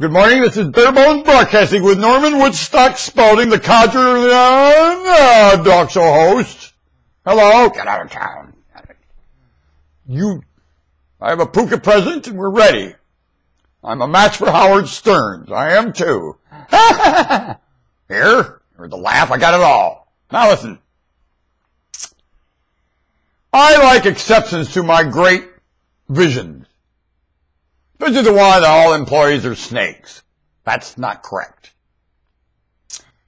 Good morning, this is Barebones Broadcasting with Norman Woodstock Spalding, the codger dog show host. Hello, get out of town. I have a puka present and we're ready. I'm a match for Howard Stearns. I am too. Here, or the laugh, I got it all. Now listen. I like exceptions to my great visions. This is the one that all employees are snakes. That's not correct.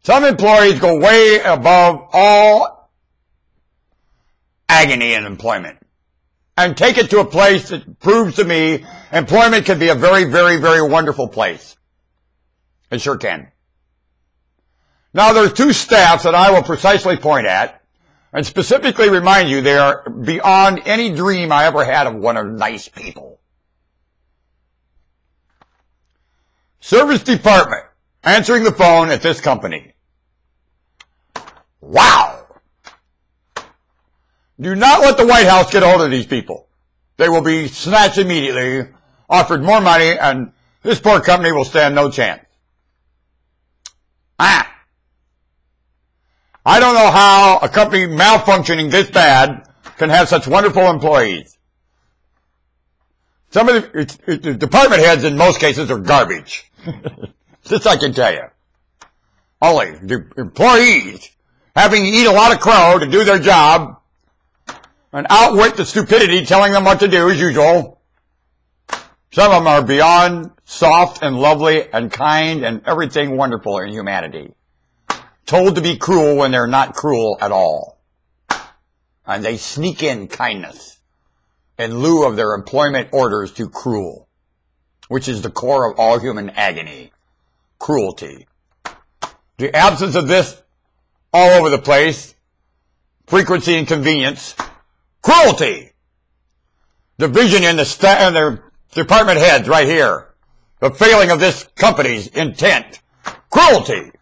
Some employees go way above all agony in employment and take it to a place that proves to me employment can be a very, very, very wonderful place. It sure can. Now, there's two staffs that I will precisely point at and specifically remind you they are beyond any dream I ever had of one of nice people. Service department, answering the phone at this company. Wow! Do not let the White House get a hold of these people. They will be snatched immediately, offered more money, and this poor company will stand no chance. I don't know how a company malfunctioning this bad can have such wonderful employees. Some of the department heads in most cases are garbage. This I can tell you. Only the employees having to eat a lot of crow to do their job and outwit the stupidity telling them what to do as usual. Some of them are beyond soft and lovely and kind and everything wonderful in humanity. Told to be cruel when they're not cruel at all. And they sneak in kindness in lieu of their employment orders to cruel, which is the core of all human agony, cruelty. The absence of this all over the place, frequency and convenience, cruelty. Division in their department heads right here. The failing of this company's intent, cruelty.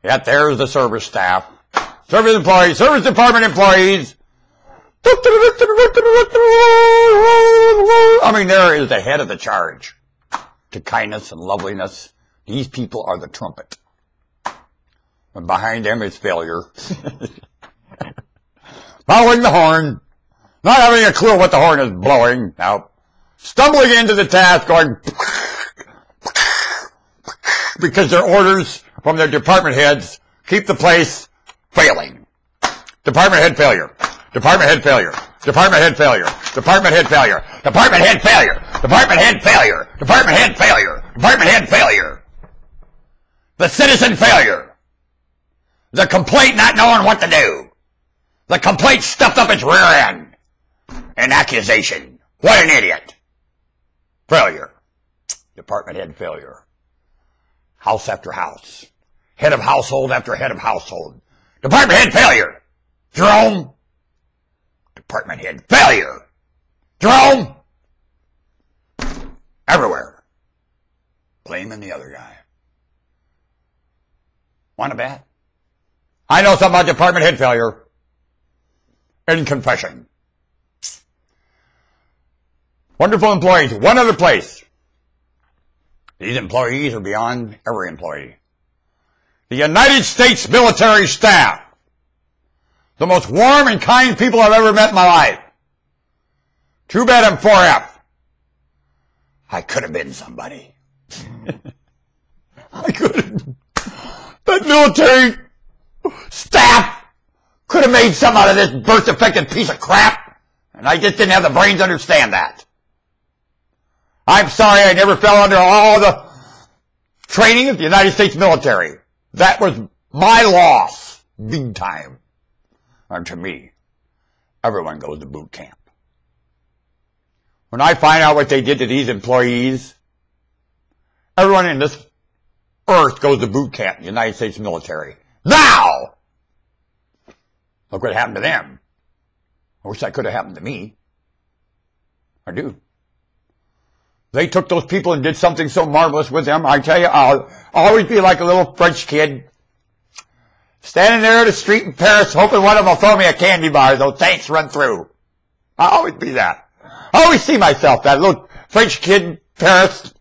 Yet there's the service staff, service employees, service department employees. I mean, there is the head of the charge to kindness and loveliness. These people are the trumpet. And behind them is failure. Following the horn, not having a clue what the horn is blowing. Now, stumbling into the task going because their orders from their department heads keep the place failing. Department head failure. Department head failure. Department head failure. Department head failure. Department head failure. Department head failure. Department head failure. Department head failure. The citizen failure. The complaint not knowing what to do. The complaint stuffed up its rear end. An accusation. What an idiot. Failure. Department head failure. House after house. Head of household after head of household. Department head failure. Jerome. Department head failure. Jerome. Everywhere. Blaming the other guy. Want to bet? I know something about department head failure. In confession. Wonderful employees. One other place. These employees are beyond every employee. The United States military staff. The most warm and kind people I've ever met in my life. Too bad I'm 4F. I could have been somebody. I could have. That military staff could have made some out of this birth-defective piece of crap, and I just didn't have the brains to understand that. I'm sorry I never fell under all the training of the United States military. That was my loss, big time. And to me, everyone goes to boot camp. When I find out what they did to these employees, everyone in this earth goes to boot camp, the United States military. Now! Look what happened to them. I wish that could have happened to me. I do. They took those people and did something so marvelous with them. I tell you, I'll always be like a little French kid standing there at the street in Paris hoping one of them will throw me a candy bar, those tanks run through. I'll always be that. I always see myself, that little French kid in Paris.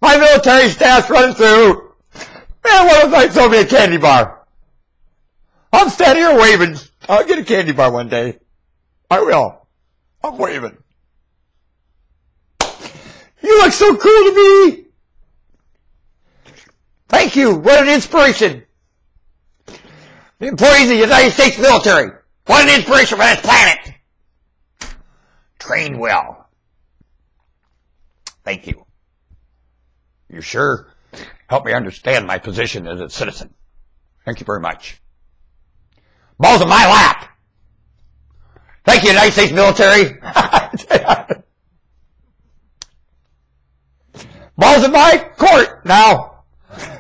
my military staff's running through. Man, what if I throw me a candy bar? I'm standing here waving. I'll get a candy bar one day. I will. I'm waving. You look so cool to me. Thank you. What an inspiration. The employees of the United States military. What an inspiration for this planet. Trained well. Thank you. You sure helped me understand my position as a citizen. Thank you very much. Balls in my lap. Thank you, United States military. Balls in my court now.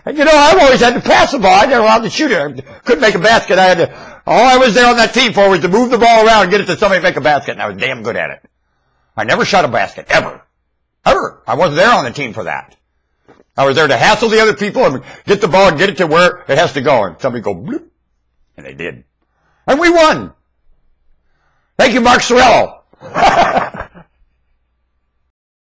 And you know, I've always had to pass the ball. I never allowed to shoot it. I couldn't make a basket. All I was there on that team for was to move the ball around and get it to somebody and make a basket, and I was damn good at it. I never shot a basket, ever. Ever. I wasn't there on the team for that. I was there to hassle the other people and get the ball and get it to where it has to go. And somebody go bloop. And they did. And we won. Thank you, Mark Sorrello.